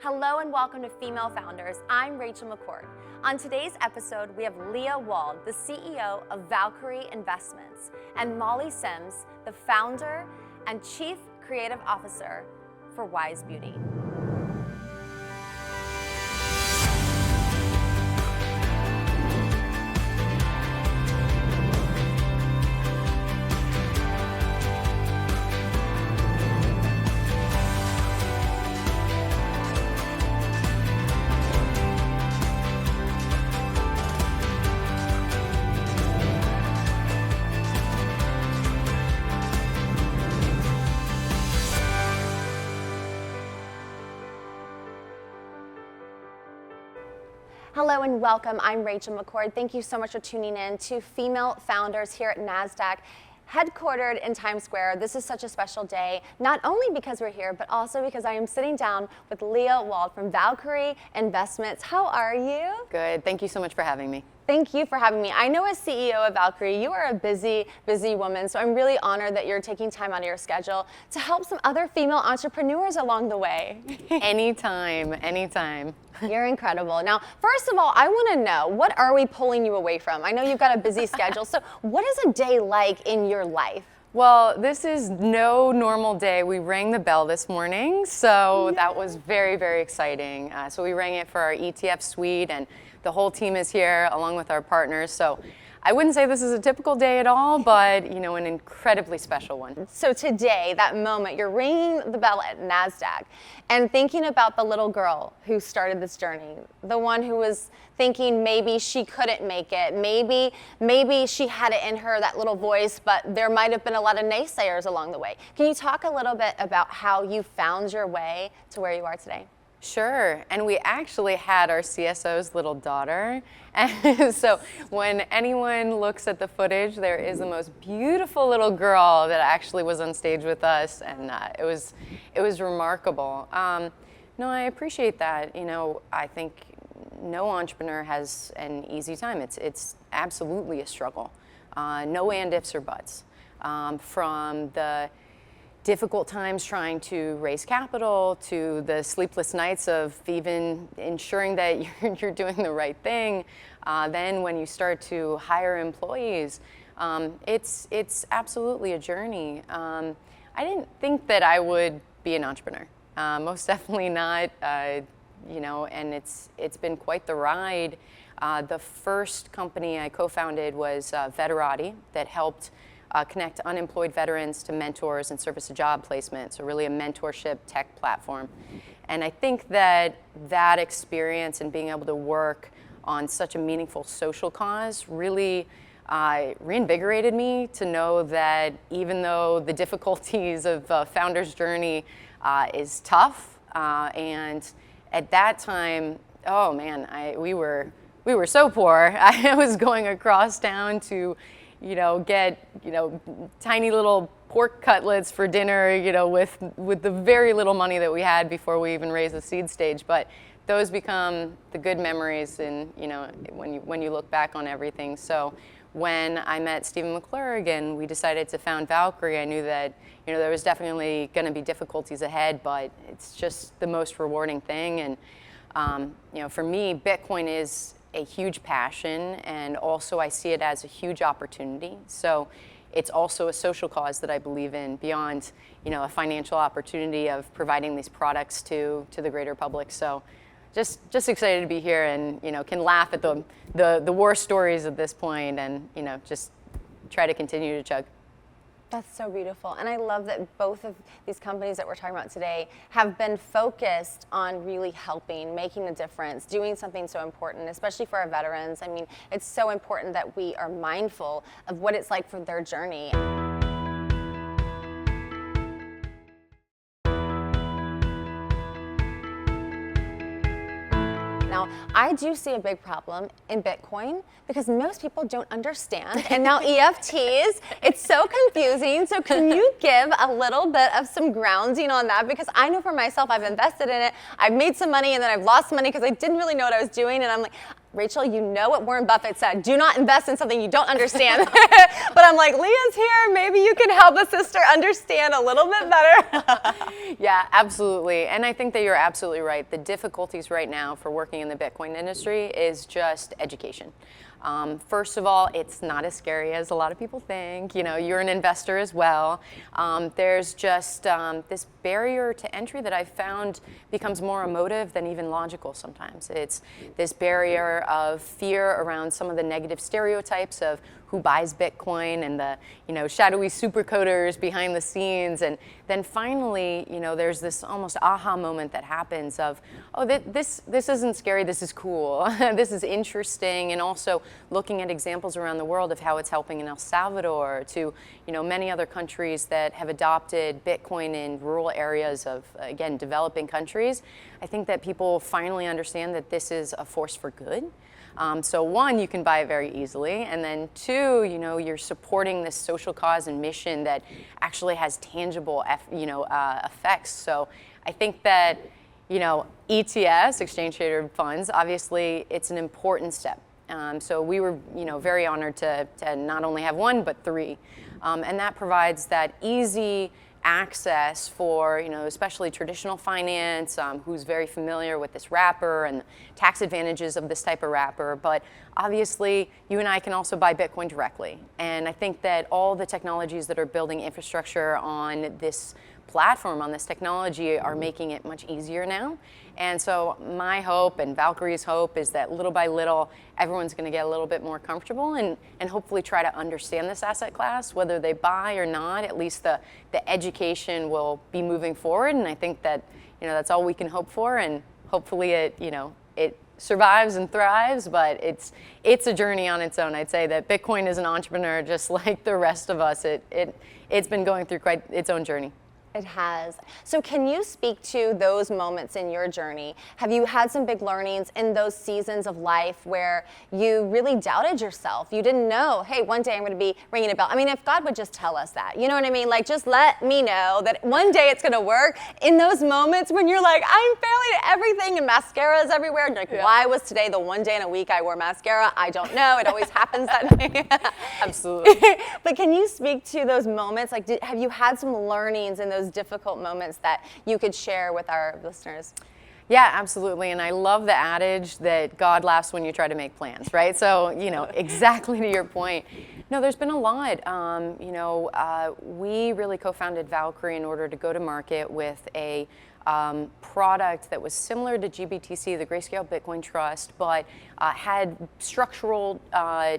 Hello and welcome to Female Founders. I'm Rachel McCord. On today's episode, we have Leah Wald, the CEO of Valkyrie Investments, and Molly Sims, the founder and Chief Creative Officer for Wise Beauty. Hello and welcome. I'm Rachel McCord. Thank you so much for tuning in to Female Founders here at NASDAQ, headquartered in Times Square. This is such a special day, not only because we're here, but also because I am sitting down with Leah Wald from Valkyrie Investments. How are you? Good. Thank you so much for having me. Thank you for having me. I know as CEO of Valkyrie, you are a busy woman, so I'm really honored that you're taking time out of your schedule to help some other female entrepreneurs along the way. Anytime, anytime. You're incredible. Now, first of all, I want to know, what are we pulling you away from? I know you've got a busy schedule, so what is a day like in your life? Well, this is no normal day. We rang the bell this morning, so that was very, very exciting. So we rang it for our ETF suite, and the whole team is here along with our partners. So I wouldn't say this is a typical day at all, but you know, an incredibly special one. So today, that moment, you're ringing the bell at NASDAQ and thinking about the little girl who started this journey, the one who was thinking maybe she couldn't make it, maybe she had it in her, that little voice, but there might have been a lot of naysayers along the way. Can you talk a little bit about how you found your way to where you are today? Sure, and we actually had our CSO's little daughter, and so when anyone looks at the footage, there is the most beautiful little girl that actually was on stage with us, and it was remarkable. No, I appreciate that. You know, I think no entrepreneur has an easy time. It's absolutely a struggle. No and ifs or buts. From the difficult times trying to raise capital, to the sleepless nights of even ensuring that you're doing the right thing. Then when you start to hire employees, it's absolutely a journey. I didn't think that I would be an entrepreneur. Most definitely not. You know, and it's been quite the ride. The first company I co-founded was Veterati, that helped connect unemployed veterans to mentors and service a job placement, so really a mentorship tech platform. And I think that experience and being able to work on such a meaningful social cause really reinvigorated me to know that even though the difficulties of a founder's journey is tough, and at that time, oh man, we were so poor. I was going across town to get, tiny little pork cutlets for dinner, with the very little money that we had before we even raised the seed stage. But those become the good memories, and when you look back on everything. So when I met Stephen McClure again, we decided to found Valkyrie. I knew that there was definitely going to be difficulties ahead, but it's just the most rewarding thing. And for me, Bitcoin is a huge passion, and also I see it as a huge opportunity. So it's also a social cause that I believe in, beyond a financial opportunity of providing these products to the greater public. So just excited to be here, and can laugh at the war stories at this point, and just try to continue to chug. That's so beautiful. And I love that both of these companies that we're talking about today have been focused on really helping, making a difference, doing something so important, especially for our veterans. I mean, it's so important that we are mindful of what it's like for their journey. Now, I do see a big problem in Bitcoin because most people don't understand. And now EFTs, it's so confusing. So can you give a little bit of some grounding on that? Because I know for myself, I've invested in it, I've made some money, and then I've lost money because I didn't really know what I was doing. And I'm like, Rachel, you know what Warren Buffett said, do not invest in something you don't understand. But I'm like, Leah's here, maybe you can help a sister understand a little bit better. Yeah, absolutely. And I think that you're absolutely right. The difficulties right now for working in the Bitcoin industry is just education. First of all, it's not as scary as a lot of people think. You know, you're an investor as well. There's just this barrier to entry that I've found becomes more emotive than even logical sometimes. It's this barrier of fear around some of the negative stereotypes of who buys Bitcoin and the, you know, shadowy supercoders behind the scenes. And then finally, you know, there's this almost aha moment that happens of, oh, this isn't scary, this is cool, this is interesting. And also looking at examples around the world of how it's helping in El Salvador, to, you know, many other countries that have adopted Bitcoin in rural areas of, again, developing countries. I think that people finally understand that this is a force for good. So one, you can buy it very easily, and then two, you know, you're supporting this social cause and mission that actually has tangible, effects. So I think that, you know, ETFs, exchange traded funds, obviously it's an important step. So we were, you know, very honored to not only have one but three, and that provides that easy access for, you know, especially traditional finance, who's very familiar with this wrapper and the tax advantages of this type of wrapper. But obviously, you and I can also buy Bitcoin directly. And I think that all the technologies that are building infrastructure on this platform, on this technology, are making it much easier now. And so my hope and Valkyrie's hope is that little by little, everyone's going to get a little bit more comfortable and hopefully try to understand this asset class, whether they buy or not. At least the education will be moving forward, and I think that, you know, that's all we can hope for, and hopefully it, you know, it survives and thrives. But it's a journey on its own. I'd say that Bitcoin is an entrepreneur just like the rest of us. It's been going through quite its own journey. It has. So can you speak to those moments in your journey? Have you had some big learnings in those seasons of life where you really doubted yourself? You didn't know, hey, one day I'm going to be ringing a bell. I mean, if God would just tell us that, you know what I mean? Like, just let me know that one day it's going to work. In those moments when you're like, I'm failing at everything and mascara is everywhere. And like, why was today the one day in a week I wore mascara? I don't know. It always happens that way. Absolutely. But can you speak to those moments? Like, have you had some learnings in those difficult moments that you could share with our listeners? Yeah, absolutely. And I love the adage that God laughs when you try to make plans, right? So, you know, exactly to your point. No, there's been a lot. We really co-founded Valkyrie in order to go to market with a product that was similar to GBTC, the Grayscale Bitcoin Trust, but had structural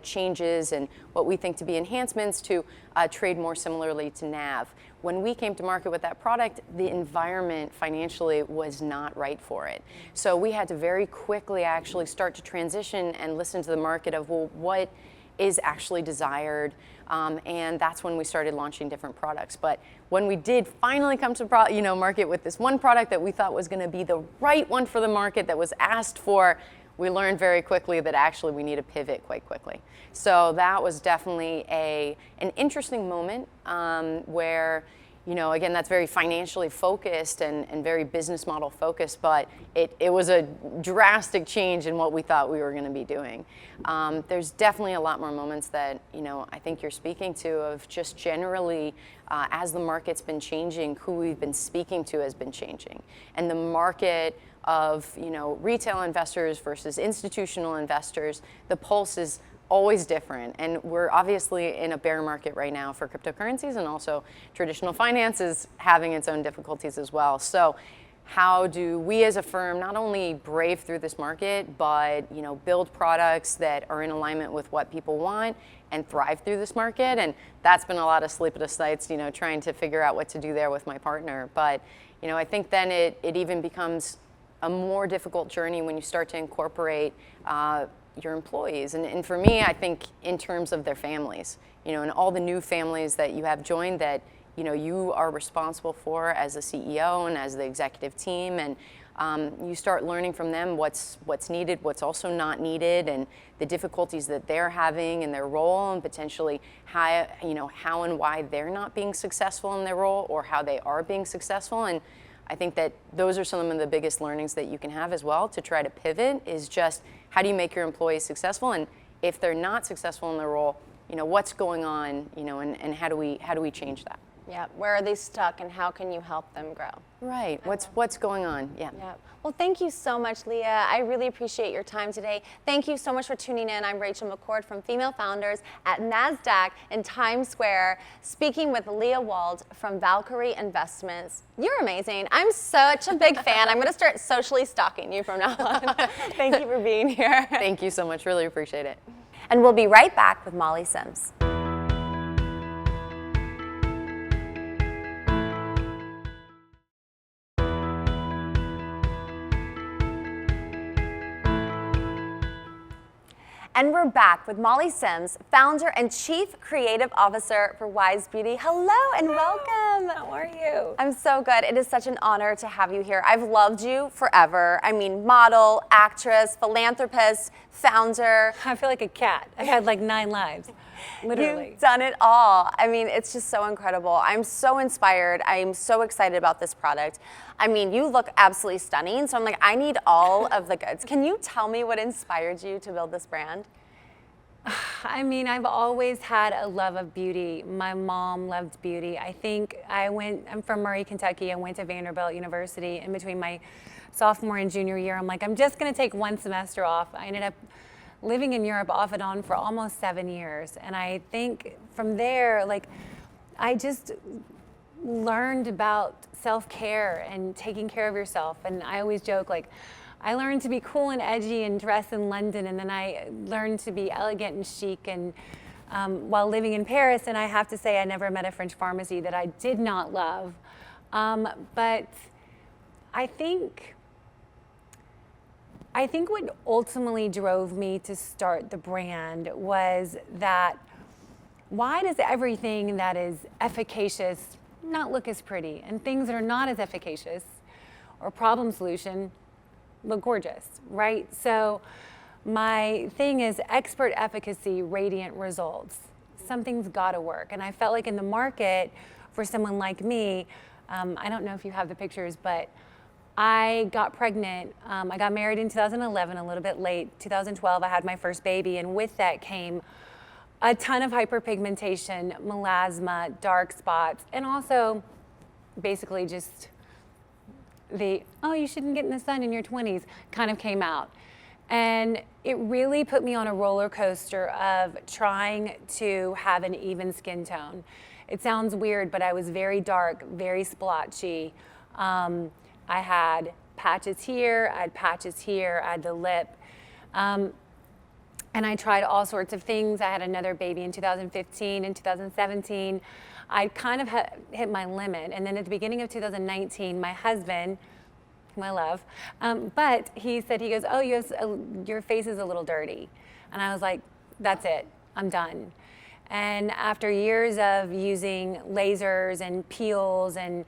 changes and what we think to be enhancements to trade more similarly to NAV. When we came to market with that product, the environment financially was not right for it. So we had to very quickly actually start to transition and listen to the market of, well, what is actually desired, and that's when we started launching different products. But when we did finally come to market with this one product that we thought was going to be the right one for the market that was asked for, we learned very quickly that actually we need to pivot quite quickly. So that was definitely an interesting moment where, you know, again, that's very financially focused and very business model focused, but it was a drastic change in what we thought we were going to be doing. There's definitely a lot more moments that, you know, I think you're speaking to, of just generally, as the market's been changing, who we've been speaking to has been changing. And the market of, you know, retail investors versus institutional investors, the pulse is always different. And we're obviously in a bear market right now for cryptocurrencies, and also traditional finance is having its own difficulties as well. So how do we as a firm not only brave through this market, but, you know, build products that are in alignment with what people want and thrive through this market? And that's been a lot of sleepless nights, you know, trying to figure out what to do there with my partner. But, you know, I think then it even becomes a more difficult journey when you start to incorporate your employees. And for me, I think in terms of their families, you know, and all the new families that you have joined that, you know, you are responsible for as a CEO and as the executive team. And you start learning from them what's needed, what's also not needed, and the difficulties that they're having in their role, and potentially how and why they're not being successful in their role, or how they are being successful. And I think that those are some of the biggest learnings that you can have as well to try to pivot, is just how do you make your employees successful, and if they're not successful in their role, what's going on, and how do we change that? Yeah, where are they stuck and how can you help them grow? Right, what's going on? Yeah. Well, thank you so much, Leah. I really appreciate your time today. Thank you so much for tuning in. I'm Rachel McCord from Female Founders at NASDAQ in Times Square, speaking with Leah Wald from Valkyrie Investments. You're amazing. I'm such a big fan. I'm going to start socially stalking you from now on. Thank you for being here. Thank you so much. Really appreciate it. And we'll be right back with Molly Sims. And we're back with Molly Sims, founder and chief creative officer for Wise Beauty. Hello and welcome. How are you? I'm so good. It is such an honor to have you here. I've loved you forever. I mean, model, actress, philanthropist, founder. I feel like a cat. I had like 9 lives, literally. You've done it all. I mean, it's just so incredible. I'm so inspired. I'm so excited about this product. I mean, you look absolutely stunning. So I'm like, I need all of the goods. Can you tell me what inspired you to build this brand? I mean, I've always had a love of beauty. My mom loved beauty. I think I'm from Murray, Kentucky. I went to Vanderbilt University. In between my sophomore and junior year, I'm like, I'm just going to take 1 semester off. I ended up living in Europe off and on for almost 7 years. And I think from there, like, I just learned about self-care and taking care of yourself. And I always joke, like, I learned to be cool and edgy and dress in London, and then I learned to be elegant and chic and while living in Paris. And I have to say, I never met a French pharmacy that I did not love. But I think what ultimately drove me to start the brand was that, why does everything that is efficacious not look as pretty, and things that are not as efficacious or problem solution look gorgeous, right? So my thing is expert efficacy, radiant results. Something's got to work. And I felt like in the market, for someone like me, I don't know if you have the pictures, but I got pregnant. I got married in 2011, a little bit late. 2012, I had my first baby, and with that came a ton of hyperpigmentation, melasma, dark spots, and also basically just oh, you shouldn't get in the sun in your 20s kind of came out. And it really put me on a roller coaster of trying to have an even skin tone. It sounds weird, but I was very dark, very splotchy. I had patches here, I had patches here, I had the lip. And I tried all sorts of things. I had another baby in 2015 and 2017. I kind of hit my limit. And then at the beginning of 2019, my husband, whom I love, but he goes, oh, your face is a little dirty. And I was like, that's it, I'm done. And after years of using lasers and peels and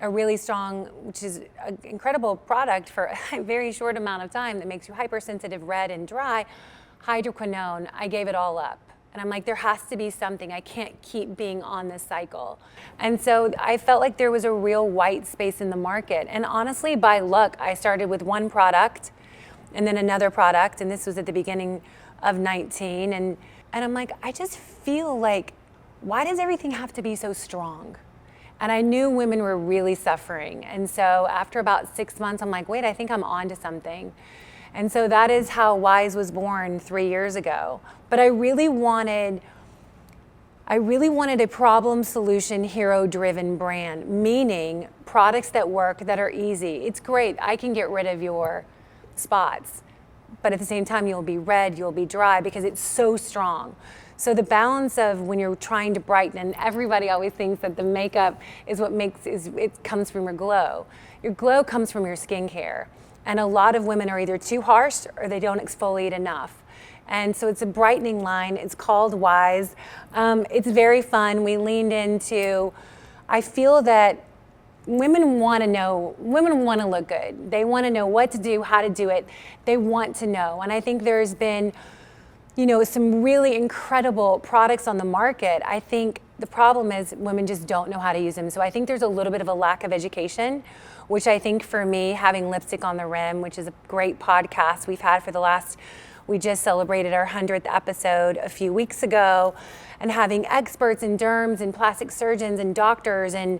a really strong, which is an incredible product for a very short amount of time that makes you hypersensitive, red and dry, hydroquinone, I gave it all up. And I'm like, there has to be something. I can't keep being on this cycle. And so I felt like there was a real white space in the market. And honestly, by luck, I started with one product and then another product. And this was at the beginning of 19. And I'm like, I just feel like, why does everything have to be so strong? And I knew women were really suffering. And so after about 6 months, I'm like, wait, I think I'm onto something. And so that is how Wise was born 3 years ago. But I really wanted a problem solution, hero driven brand, meaning products that work, that are easy. It's great, I can get rid of your spots, but at the same time you'll be red, you'll be dry because it's so strong. So the balance of when you're trying to brighten, and everybody always thinks that the makeup is what it comes from your glow. Your glow comes from your skincare. And a lot of women are either too harsh or they don't exfoliate enough. And so it's a brightening line. It's called Wise. It's very fun. We leaned into, I feel that women want to look good. They want to know what to do, how to do it. They want to know. And I think there's been, some really incredible products on the market. I think the problem is women just don't know how to use them. So I think there's a little bit of a lack of education, which I think for me, having Lipstick on the Rim, which is a great podcast we've had for the last, we just celebrated our 100th episode a few weeks ago, and having experts and derms and plastic surgeons and doctors and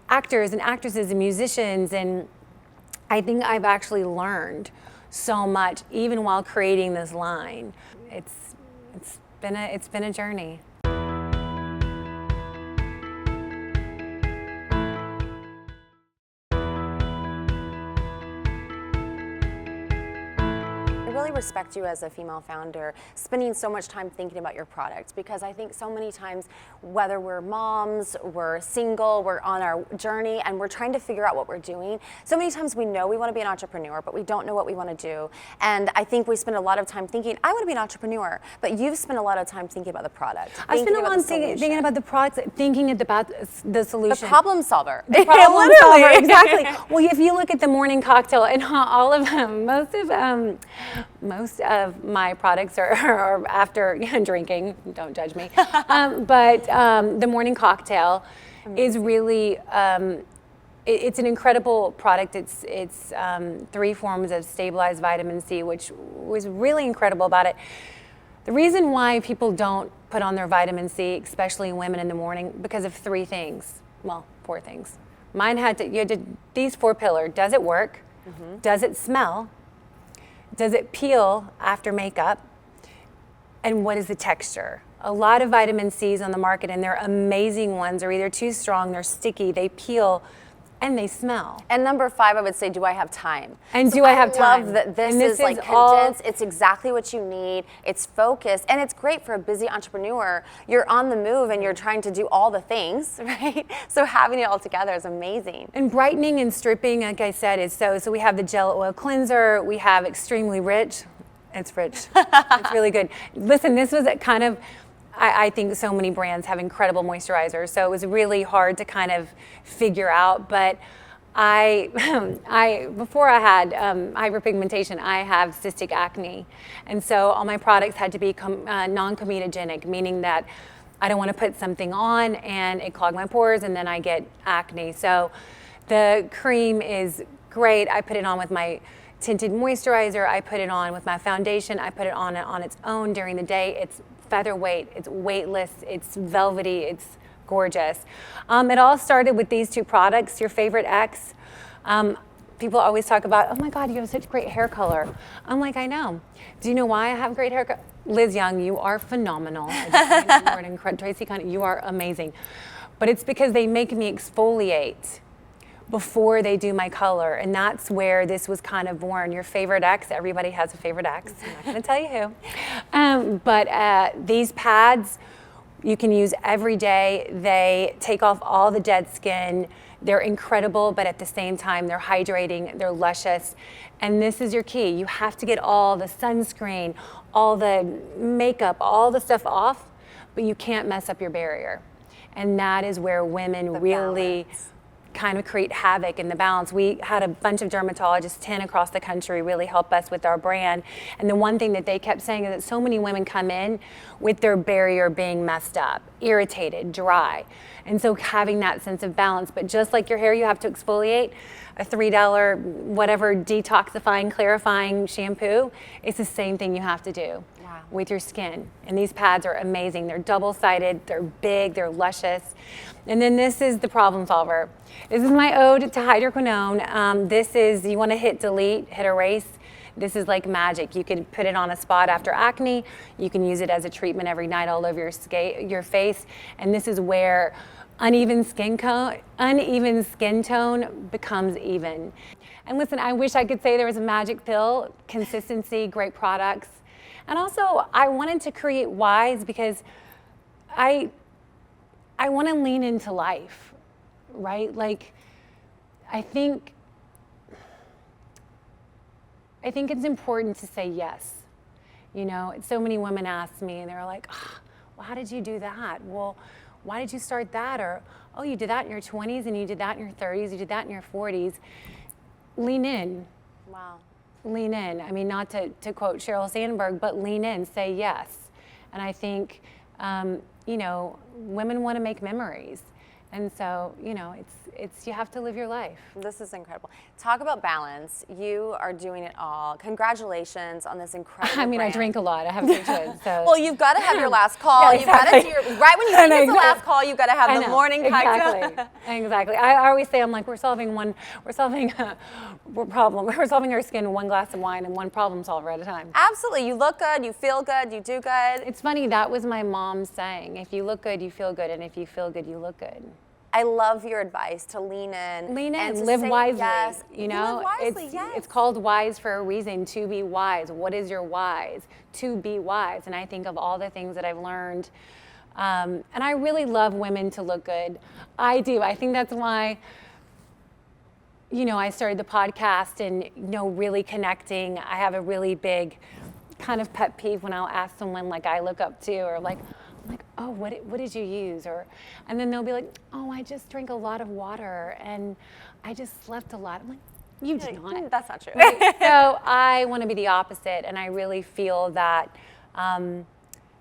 actors and actresses and musicians, and I think I've actually learned so much even while creating this line. It's been a journey. I really respect you as a female founder, spending so much time thinking about your product, because I think so many times, whether we're moms, we're single, we're on our journey and we're trying to figure out what we're doing, so many times we know we want to be an entrepreneur, but we don't know what we want to do. And I think we spend a lot of time thinking, I want to be an entrepreneur, but you've spent a lot of time thinking about the product. I spent a lot of time thinking about the products, thinking about the solution. The problem solver. The problem solver, exactly. Well, if you look at the morning cocktail, and all of them, most of my products are after drinking. Don't judge me. But the morning cocktail is really, it's an incredible product. It's 3 forms of stabilized vitamin C, which was really incredible about it. The reason why people don't put on their vitamin C, especially women in the morning, because of 3 things. Well, 4 things. Mine you had to, these 4 pillars. Does it work? Mm-hmm. Does it smell? Does it peel after makeup? And what is the texture? A lot of vitamin C's on the market, and they're amazing ones, are either too strong, they're sticky, they peel, and they smell. And number 5, I would say, do I have time? And do I have time? I love that this is like condensed. It's exactly what you need. It's focused, and it's great for a busy entrepreneur. You're on the move and you're trying to do all the things, right? So having it all together is amazing. And brightening and stripping, like I said, is so we have the gel oil cleanser, we have extremely rich. It's rich. It's really good. Listen, this was kind of, I think so many brands have incredible moisturizers, so it was really hard to kind of figure out. But before I had hyperpigmentation, I have cystic acne, and so all my products had to be non-comedogenic, meaning that I don't want to put something on and it clogs my pores, and then I get acne. So the cream is great. I put it on with my tinted moisturizer. I put it on with my foundation. I put it on its own during the day. It's featherweight, it's weightless, it's velvety, it's gorgeous. It all started with these 2 products, your favorite X. People always talk about, oh my God, you have such great hair color. I'm like, I know. Do you know why I have great hair color? Liz Young, you are phenomenal. Tracy Conn, you are amazing. But it's because they make me exfoliate before they do my color, and that's where this was kind of born. Your favorite X, everybody has a favorite X. I'm not gonna tell you who. But these pads you can use every day. They take off all the dead skin. They're incredible, but at the same time, they're hydrating, they're luscious. And this is your key. You have to get all the sunscreen, all the makeup, all the stuff off, but you can't mess up your barrier. And that is where women really kind of create havoc in the balance. We had a bunch of dermatologists, 10 across the country, really help us with our brand. And the one thing that they kept saying is that so many women come in with their barrier being messed up, irritated, dry. And so having that sense of balance, but just like your hair, you have to exfoliate. A $3 whatever detoxifying, clarifying shampoo, it's the same thing you have to do with your skin. And these pads are amazing. They're double-sided, they're big, they're luscious. And then this is the problem solver. This is my ode to hydroquinone. This is, you want to hit delete, hit erase. This is like magic. You can put it on a spot after acne. You can use it as a treatment every night all over your face. And this is where uneven skin tone becomes even. And listen, I wish I could say there was a magic pill. Consistency, great products. And also, I wanted to create whys because I want to lean into life, right? Like, I think it's important to say yes. You know, so many women ask me, and they're like, oh, well, how did you do that? Well, why did you start that? Or, oh, you did that in your 20s, and you did that in your 30s, you did that in your 40s. Lean in. Wow. Lean in. I mean, not to quote Sheryl Sandberg, but lean in, say yes. And I think you know, women want to make memories. And so, you know, it's you have to live your life. This is incredible. Talk about balance. You are doing it all. Congratulations on this incredible I mean, brand. I drink a lot. I have 3 kids. So. Well, you've got to have your last call. Yeah, You've got to exactly. do your, right when you think it's the last call, you've got to I have the know. morning Exactly. Exactly. I always say, I'm like, we're solving a problem. We're solving our skin 1 glass of wine and 1 problem solver at a time. Absolutely. You look good, you feel good, you do good. It's funny, that was my mom's saying. If you look good, you feel good, and if you feel good, you look good. I love your advice to lean in. Lean and in, to live say wisely. yes. You know, live wisely, yes. it's called wise for a reason. To be wise. What is your wise? To be wise. And I think of all the things that I've learned, and I really love women to look good. I do. I think that's why, you know, I started the podcast and, you know, really connecting. I have a really big kind of pet peeve when I'll ask someone like I look up to, or like, I'm like, oh, what did you use? And then they'll be like, oh, I just drank a lot of water and I just slept a lot. I'm like, you did not. That's not true. Right? So I want to be the opposite, and I really feel that women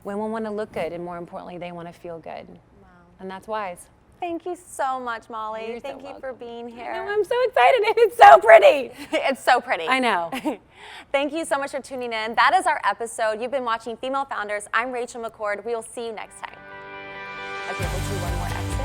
want to look good, and more importantly, they want to feel good. Wow. And that's wise. Thank you so much, Molly. You're so Thank you for welcome. being here. I know, I'm so excited, and it's so pretty. It's so pretty. I know. Thank you so much for tuning in. That is our episode. You've been watching Female Founders. I'm Rachel McCord. We will see you next time. Okay, we'll do one more episode.